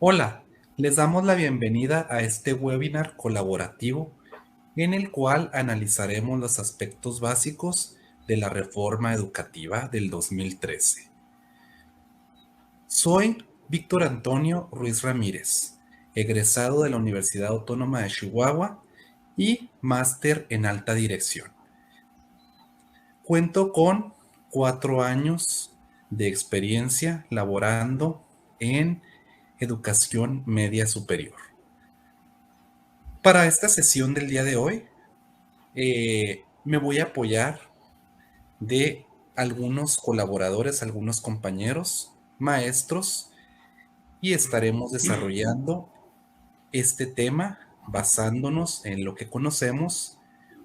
Hola, les damos la bienvenida a este webinar colaborativo en el cual analizaremos los aspectos básicos de la reforma educativa del 2013. Soy Víctor Antonio Ruiz Ramírez, egresado de la Universidad Autónoma de Chihuahua y máster en alta dirección. Cuento con 4 años de experiencia laborando en educación media superior. Para esta sesión del día de hoy, me voy a apoyar de algunos colaboradores, algunos compañeros, maestros, y estaremos desarrollando este tema basándonos en lo que conocemos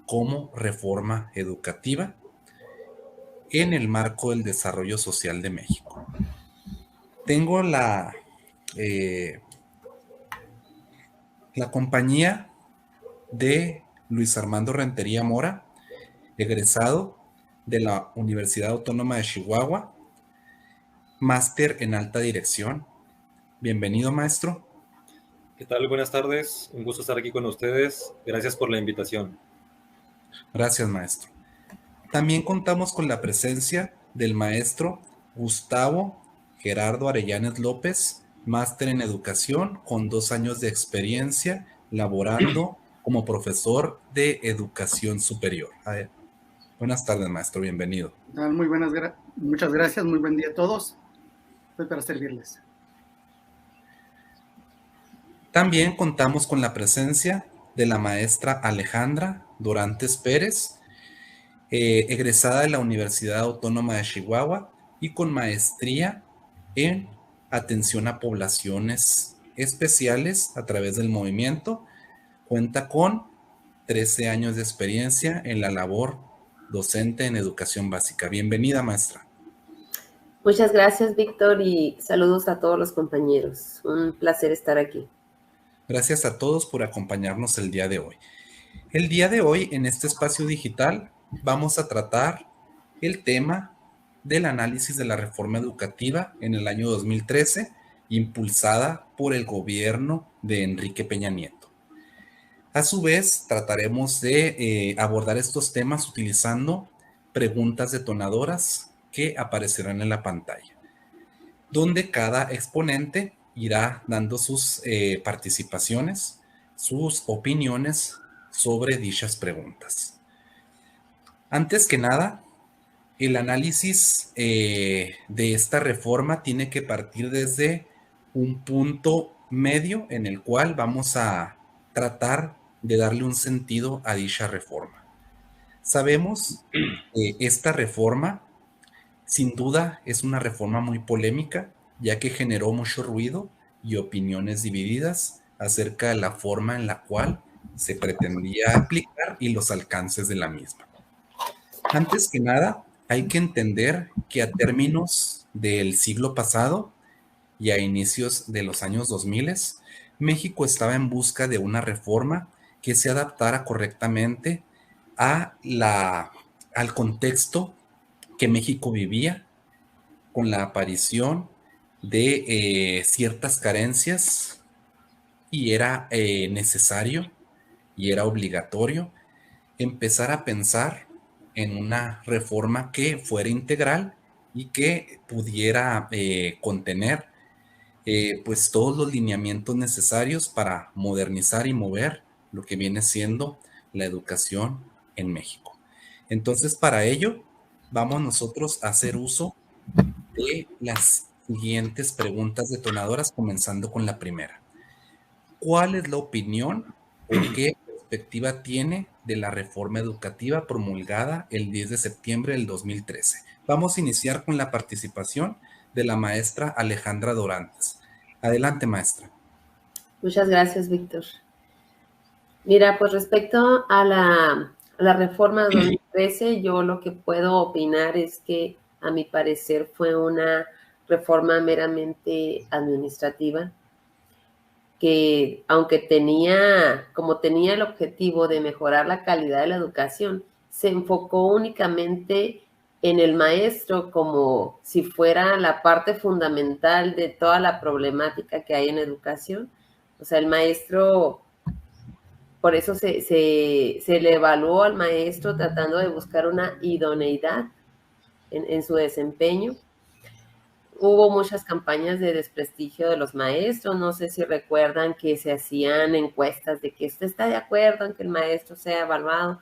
como reforma educativa en el marco del desarrollo social de México. Tengo eh, la compañía de Luis Armando Rentería Mora, egresado de la Universidad Autónoma de Chihuahua, máster en alta dirección. Bienvenido, maestro. ¿Qué tal? Buenas tardes. Un gusto estar aquí con ustedes. Gracias por la invitación. Gracias, maestro. También contamos con la presencia del maestro Gustavo Gerardo Arellanes López, máster en educación con 2 años de experiencia laborando como profesor de educación superior. Buenas tardes, maestro. Bienvenido. Muy buenas, muchas gracias. Muy buen día a todos. Estoy para servirles. También contamos con la presencia de la maestra Alejandra Dorantes Pérez, egresada de la Universidad Autónoma de Chihuahua y con maestría en atención a poblaciones especiales a través del movimiento. Cuenta con 13 años de experiencia en la labor docente en educación básica. Bienvenida, maestra. Muchas gracias, Víctor, y saludos a todos los compañeros. Un placer estar aquí. Gracias a todos por acompañarnos el día de hoy. El día de hoy, en este espacio digital, vamos a tratar el tema del análisis de la reforma educativa en el año 2013, impulsada por el gobierno de Enrique Peña Nieto. A su vez, trataremos de abordar estos temas utilizando preguntas detonadoras que aparecerán en la pantalla, donde cada exponente irá dando sus participaciones, sus opiniones sobre dichas preguntas. Antes que nada, el análisis de esta reforma tiene que partir desde un punto medio en el cual vamos a tratar de darle un sentido a dicha reforma. Sabemos que esta reforma, sin duda, es una reforma muy polémica, ya que generó mucho ruido y opiniones divididas acerca de la forma en la cual se pretendía aplicar y los alcances de la misma. Antes que nada, hay que entender que a términos del siglo pasado y a inicios de los años 2000, México estaba en busca de una reforma que se adaptara correctamente al contexto que México vivía, con la aparición de ciertas carencias, y era necesario y era obligatorio empezar a pensar en una reforma que fuera integral y que pudiera contener pues todos los lineamientos necesarios para modernizar y mover lo que viene siendo la educación en México. Entonces, para ello, vamos nosotros a hacer uso de las siguientes preguntas detonadoras, comenzando con la primera. ¿Cuál es la opinión o qué perspectiva tiene de la reforma educativa promulgada el 10 de septiembre del 2013? Vamos a iniciar con la participación de la maestra Alejandra Dorantes. Adelante, maestra. Muchas gracias, Víctor. Mira, pues respecto a la reforma de 2013, yo lo que puedo opinar es que, a mi parecer, fue una reforma meramente administrativa, que aunque como tenía el objetivo de mejorar la calidad de la educación, se enfocó únicamente en el maestro como si fuera la parte fundamental de toda la problemática que hay en educación. O sea, el maestro, por eso se le evaluó al maestro tratando de buscar una idoneidad en su desempeño. Hubo muchas campañas de desprestigio de los maestros, no sé si recuerdan que se hacían encuestas de que usted está de acuerdo en que el maestro sea evaluado,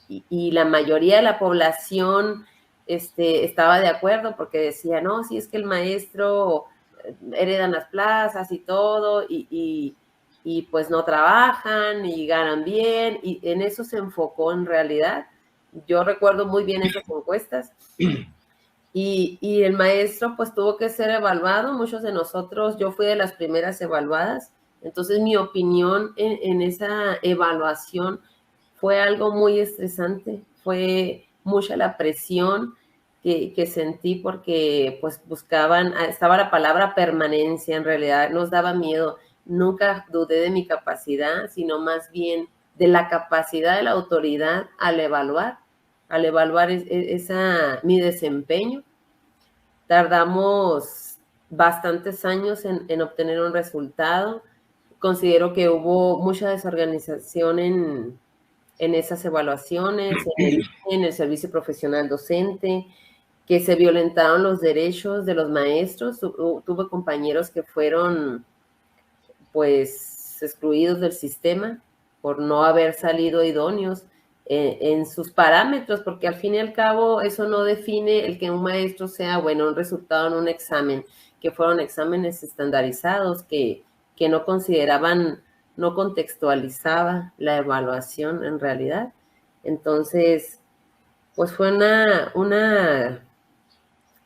y la mayoría de la población estaba de acuerdo porque decía, no, si es que el maestro heredan las plazas y todo, y pues no trabajan y ganan bien, y en eso se enfocó en realidad. Yo recuerdo muy bien esas encuestas. Y el maestro pues tuvo que ser evaluado, muchos de nosotros, yo fui de las primeras evaluadas, entonces mi opinión en esa evaluación fue algo muy estresante, fue mucha la presión que sentí porque pues buscaban, estaba la palabra permanencia, en realidad nos daba miedo, nunca dudé de mi capacidad, sino más bien de la capacidad de la autoridad al evaluar mi desempeño. Tardamos bastantes años en obtener un resultado. Considero que hubo mucha desorganización en esas evaluaciones, en el servicio profesional docente, que se violentaron los derechos de los maestros. Tuve compañeros que fueron pues excluidos del sistema por no haber salido idóneos en sus parámetros, porque al fin y al cabo eso no define el que un maestro sea bueno, un resultado en un examen, que fueron exámenes estandarizados que no consideraban, no contextualizaba la evaluación en realidad. Entonces, pues fue una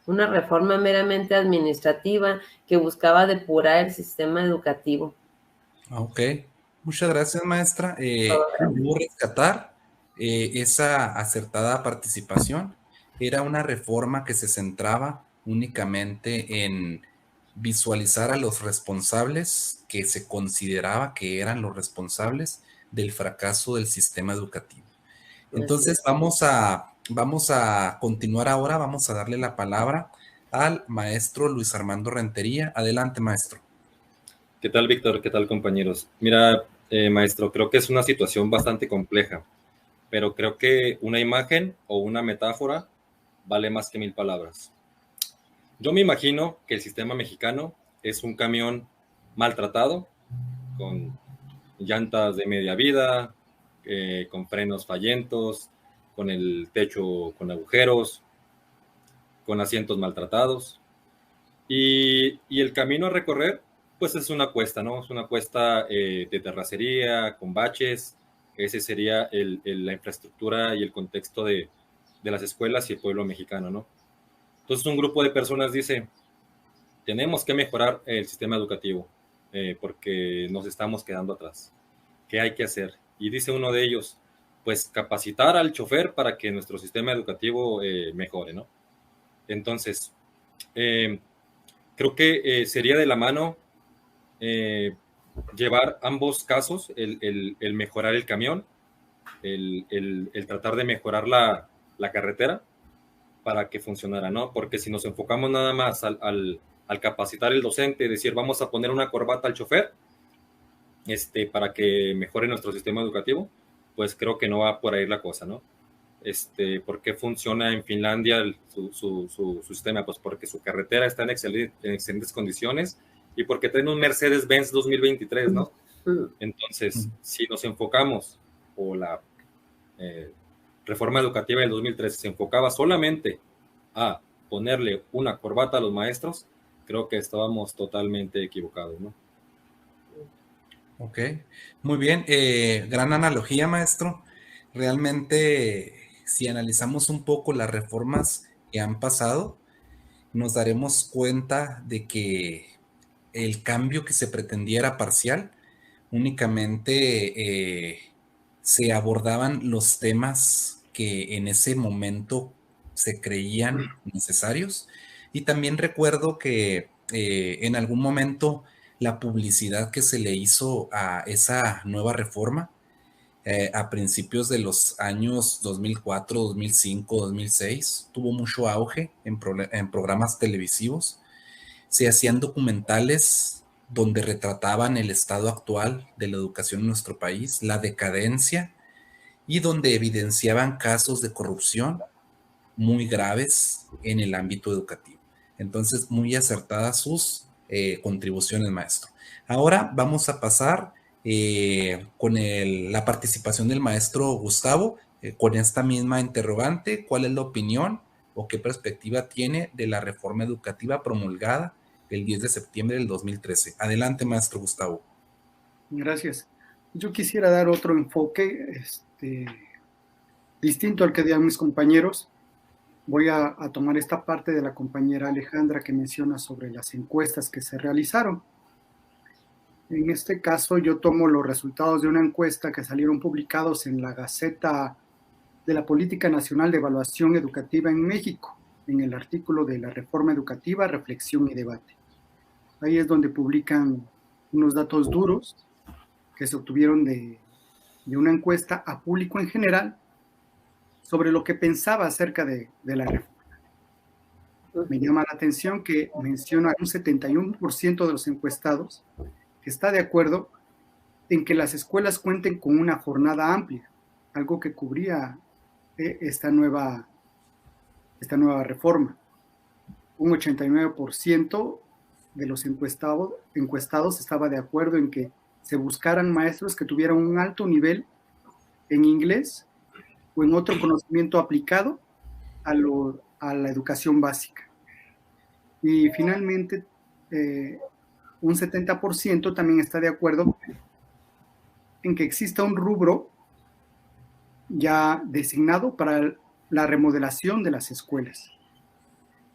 reforma meramente administrativa que buscaba depurar el sistema educativo. Ok, muchas gracias, maestra. Debo rescatar esa acertada participación. Era una reforma que se centraba únicamente en visualizar a los responsables que se consideraba que eran los responsables del fracaso del sistema educativo. Entonces vamos a continuar ahora, vamos a darle la palabra al maestro Luis Armando Rentería. Adelante, maestro. ¿Qué tal, Víctor? ¿Qué tal, compañeros? Mira, maestro, creo que es una situación bastante compleja, pero creo que una imagen o una metáfora vale más que 1000 palabras. Yo me imagino que el sistema mexicano es un camión maltratado, con llantas de media vida, con frenos fallentos, con el techo con agujeros, con asientos maltratados. Y el camino a recorrer, pues es una cuesta, ¿no? Es una cuesta de terracería, con baches. Ese sería la infraestructura y el contexto de las escuelas y el pueblo mexicano, ¿no? Entonces un grupo de personas dice, tenemos que mejorar el sistema educativo porque nos estamos quedando atrás. ¿Qué hay que hacer? Y dice uno de ellos, pues capacitar al chofer para que nuestro sistema educativo mejore, ¿no? Entonces, creo que sería de la mano llevar ambos casos, el mejorar el camión, el tratar de mejorar la carretera para que funcionara, ¿no? Porque si nos enfocamos nada más al capacitar el docente, decir, vamos a poner una corbata al chofer para que mejore nuestro sistema educativo, pues creo que no va por ahí la cosa, ¿no? ¿Por qué funciona en Finlandia su sistema? Pues porque su carretera está en excelentes condiciones y porque tiene un Mercedes-Benz 2023, ¿no? Entonces, si nos enfocamos, o la reforma educativa del 2013 se enfocaba solamente a ponerle una corbata a los maestros, creo que estábamos totalmente equivocados, ¿no? Ok, muy bien. Gran analogía, maestro. Realmente, si analizamos un poco las reformas que han pasado, nos daremos cuenta de que el cambio que se pretendía era parcial. Únicamente se abordaban los temas que en ese momento se creían necesarios. Y también recuerdo que en algún momento la publicidad que se le hizo a esa nueva reforma a principios de los años 2004, 2005, 2006. Tuvo mucho auge en programas televisivos. Se hacían documentales donde retrataban el estado actual de la educación en nuestro país, la decadencia, y donde evidenciaban casos de corrupción muy graves en el ámbito educativo. Entonces, muy acertadas sus contribuciones, maestro. Ahora vamos a pasar con la participación del maestro Gustavo, con esta misma interrogante: ¿cuál es la opinión o qué perspectiva tiene de la reforma educativa promulgada el 10 de septiembre del 2013? Adelante, maestro Gustavo. Gracias. Yo quisiera dar otro enfoque distinto al que dieron mis compañeros. Voy a tomar esta parte de la compañera Alejandra que menciona sobre las encuestas que se realizaron. En este caso, yo tomo los resultados de una encuesta que salieron publicados en la Gaceta de la Política Nacional de Evaluación Educativa en México, en el artículo de la Reforma Educativa, Reflexión y Debate. Ahí es donde publican unos datos duros que se obtuvieron de una encuesta a público en general sobre lo que pensaba acerca de la reforma. Me llama la atención que menciona un 71% de los encuestados que está de acuerdo en que las escuelas cuenten con una jornada amplia, algo que cubría esta nueva reforma. Un 89% de los encuestados estaba de acuerdo en que se buscaran maestros que tuvieran un alto nivel en inglés o en otro conocimiento aplicado a la educación básica. Y finalmente, un 70% también está de acuerdo en que exista un rubro ya designado para la remodelación de las escuelas.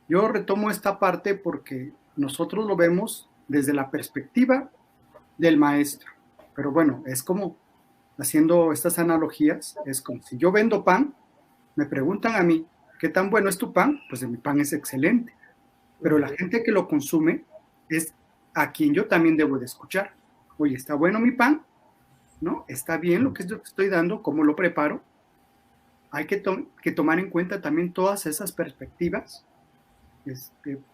Yo retomo esta parte porque nosotros lo vemos desde la perspectiva del maestro. Pero bueno, es como, haciendo estas analogías, es como si yo vendo pan, me preguntan a mí, ¿qué tan bueno es tu pan? Pues mi pan es excelente. Pero la gente que lo consume es a quien yo también debo de escuchar. Oye, ¿está bueno mi pan? ¿No? ¿Está bien lo que estoy dando? ¿Cómo lo preparo? Hay que tomar en cuenta también todas esas perspectivas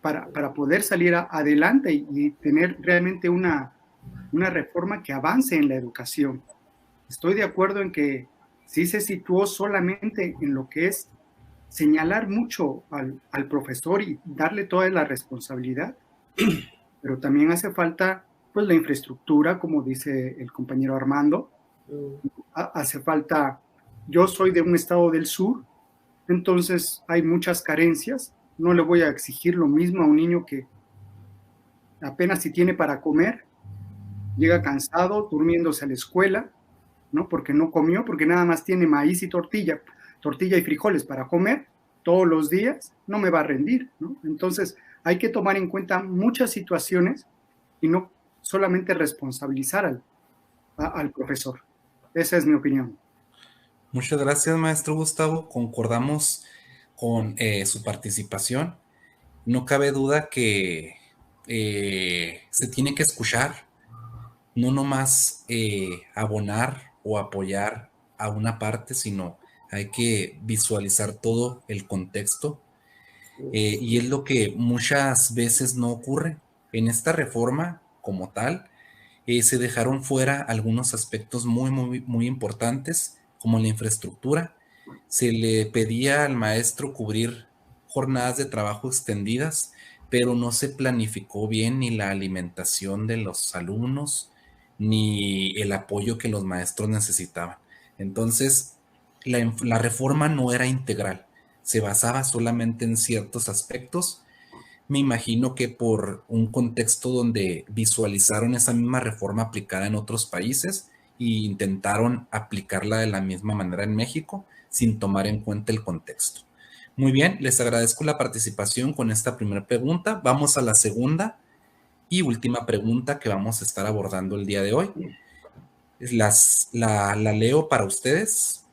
para poder salir adelante y tener realmente una reforma que avance en la educación. Estoy de acuerdo en que sí se situó solamente en lo que es señalar mucho al profesor y darle toda la responsabilidad, pero también hace falta pues la infraestructura, como dice el compañero Armando. Hace falta, yo soy de un estado del sur, entonces hay muchas carencias. No le voy a exigir lo mismo a un niño que apenas si tiene para comer, llega cansado, durmiéndose a la escuela, ¿no? Porque no comió, porque nada más tiene maíz y tortilla y frijoles para comer todos los días, no me va a rendir, ¿no? Entonces hay que tomar en cuenta muchas situaciones y no solamente responsabilizar al profesor. Esa es mi opinión. Muchas gracias, maestro Gustavo. Concordamos con su participación. No cabe duda que se tiene que escuchar, no nomás abonar o apoyar a una parte, sino hay que visualizar todo el contexto. Y es lo que muchas veces no ocurre. En esta reforma como tal, se dejaron fuera algunos aspectos muy, muy, muy importantes, como la infraestructura. Se le pedía al maestro cubrir jornadas de trabajo extendidas, pero no se planificó bien ni la alimentación de los alumnos, ni el apoyo que los maestros necesitaban. Entonces, la reforma no era integral, se basaba solamente en ciertos aspectos. Me imagino que por un contexto donde visualizaron esa misma reforma aplicada en otros países e intentaron aplicarla de la misma manera en México sin tomar en cuenta el contexto. Muy bien, les agradezco la participación con esta primera pregunta. Vamos a la segunda y última pregunta que vamos a estar abordando el día de hoy. La leo para ustedes.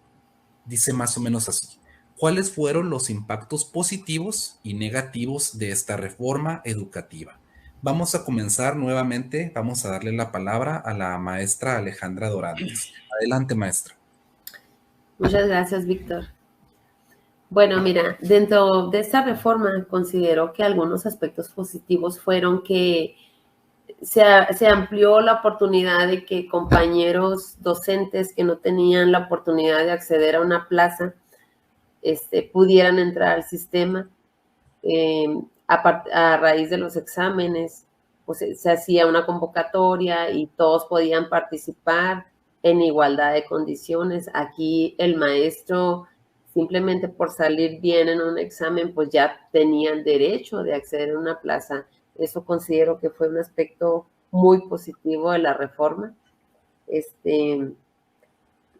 Dice más o menos así: ¿cuáles fueron los impactos positivos y negativos de esta reforma educativa? Vamos a comenzar nuevamente, vamos a darle la palabra a la maestra Alejandra Dorantes. Adelante, maestra. Muchas gracias, Víctor. Bueno, mira, dentro de esta reforma considero que algunos aspectos positivos fueron que se amplió la oportunidad de que compañeros docentes que no tenían la oportunidad de acceder a una plaza pudieran entrar al sistema. A raíz de los exámenes, pues se hacía una convocatoria y todos podían participar en igualdad de condiciones. Aquí el maestro, simplemente por salir bien en un examen, pues ya tenían derecho de acceder a una plaza. Eso considero que fue un aspecto muy positivo de la reforma.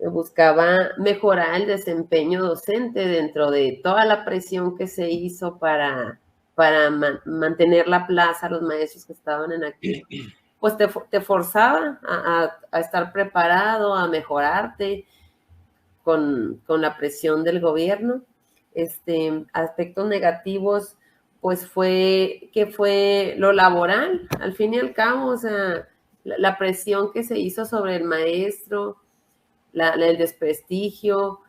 Buscaba mejorar el desempeño docente dentro de toda la presión que se hizo para mantener la plaza a los maestros que estaban en aquí. Pues te forzaba a estar preparado, a mejorarte con la presión del gobierno. Aspectos negativos, pues fue lo laboral, al fin y al cabo, o sea, la presión que se hizo sobre el maestro, el desprestigio,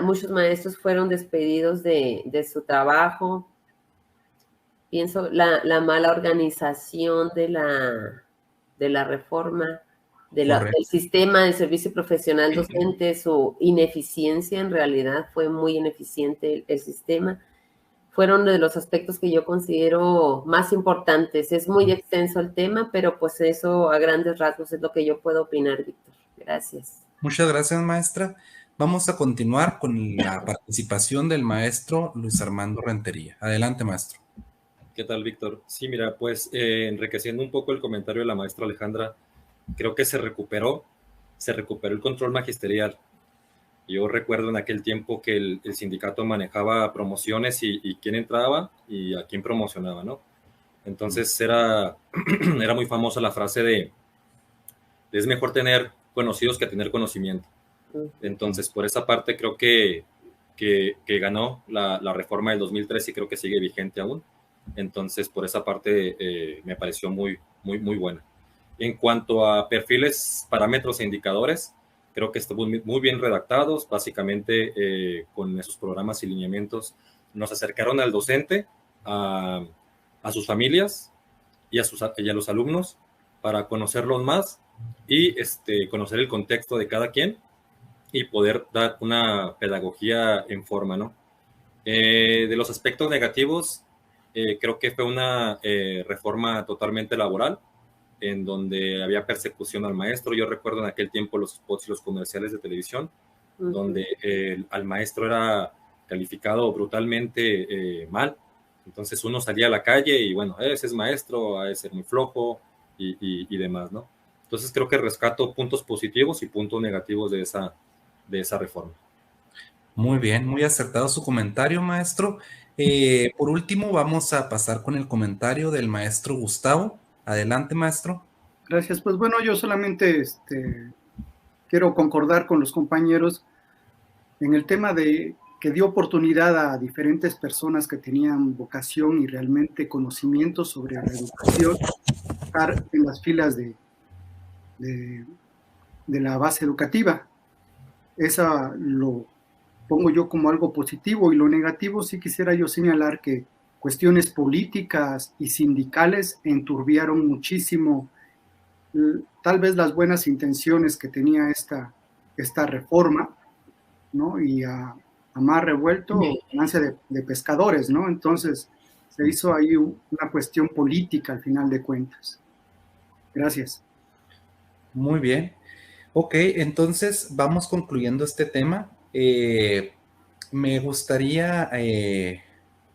muchos maestros fueron despedidos de su trabajo. Pienso la mala organización de la reforma, del sistema de servicio profesional docente, su ineficiencia, en realidad fue muy ineficiente el sistema. Fueron de los aspectos que yo considero más importantes. Es muy extenso el tema, pero pues eso a grandes rasgos es lo que yo puedo opinar, Víctor. Gracias. Muchas gracias, maestra. Vamos a continuar con la participación del maestro Luis Armando Rentería. Adelante, maestro. ¿Qué tal, Víctor? Sí, mira, pues enriqueciendo un poco el comentario de la maestra Alejandra, creo que se recuperó el control magisterial. Yo recuerdo en aquel tiempo que el sindicato manejaba promociones y quién entraba y a quién promocionaba, ¿no? Entonces era muy famosa la frase de es mejor tener conocidos que tener conocimiento. Entonces, por esa parte creo que ganó la reforma del 2003 y creo que sigue vigente aún. Entonces, por esa parte me pareció muy, muy, muy buena. En cuanto a perfiles, parámetros e indicadores, creo que estuvo muy bien redactados. Básicamente, con esos programas y lineamientos, nos acercaron al docente, a sus familias y a los alumnos para conocerlos más y conocer el contexto de cada quien y poder dar una pedagogía en forma, ¿no? De los aspectos negativos, creo que fue una reforma totalmente laboral, en donde había persecución al maestro. Yo recuerdo en aquel tiempo los spots y los comerciales de televisión, donde al maestro era calificado brutalmente mal. Entonces uno salía a la calle y bueno, ese es maestro, ha de ser muy flojo y demás, ¿no? Entonces creo que rescato puntos positivos y puntos negativos de esa reforma. Muy bien, muy acertado su comentario, maestro. Por último, vamos a pasar con el comentario del maestro Gustavo. Adelante, maestro. Gracias. Pues bueno, yo solamente quiero concordar con los compañeros en el tema de que dio oportunidad a diferentes personas que tenían vocación y realmente conocimiento sobre la educación, estar en las filas de la base educativa. Esa lo pongo yo como algo positivo, y lo negativo sí quisiera yo señalar que cuestiones políticas y sindicales enturbiaron muchísimo tal vez las buenas intenciones que tenía esta reforma, ¿no? Y a mar revuelto, ganancia de pescadores, ¿no? Entonces se hizo ahí una cuestión política al final de cuentas. Gracias. Muy bien. Ok, entonces vamos concluyendo este tema. Me gustaría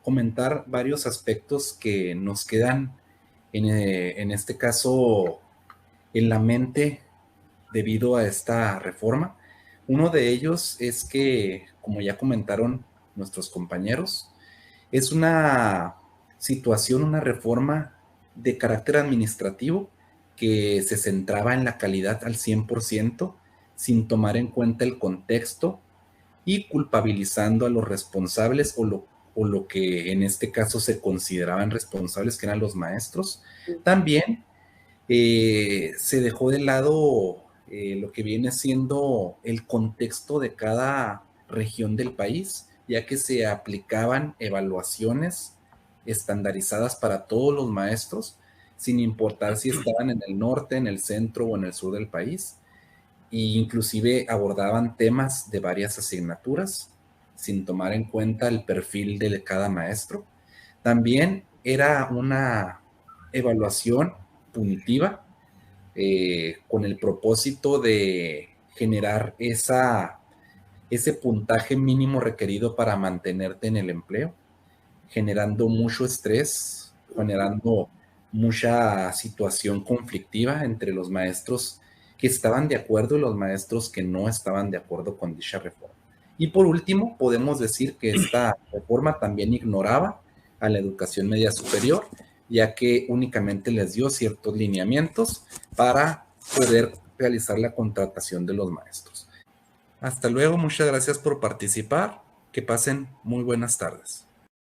comentar varios aspectos que nos quedan en este caso en la mente debido a esta reforma. Uno de ellos es que, como ya comentaron nuestros compañeros, es una situación, una reforma de carácter administrativo que se centraba en la calidad al 100%, sin tomar en cuenta el contexto y culpabilizando a los responsables o lo que en este caso se consideraban responsables, que eran los maestros. También se dejó de lado lo que viene siendo el contexto de cada región del país, ya que se aplicaban evaluaciones estandarizadas para todos los maestros, sin importar si estaban en el norte, en el centro o en el sur del país, e inclusive abordaban temas de varias asignaturas, sin tomar en cuenta el perfil de cada maestro. También era una evaluación punitiva, con el propósito de generar ese puntaje mínimo requerido para mantenerte en el empleo, generando mucho estrés, generando mucha situación conflictiva entre los maestros que estaban de acuerdo y los maestros que no estaban de acuerdo con dicha reforma. Y por último, podemos decir que esta reforma también ignoraba a la educación media superior, ya que únicamente les dio ciertos lineamientos para poder realizar la contratación de los maestros. Hasta luego, muchas gracias por participar. Que pasen muy buenas tardes.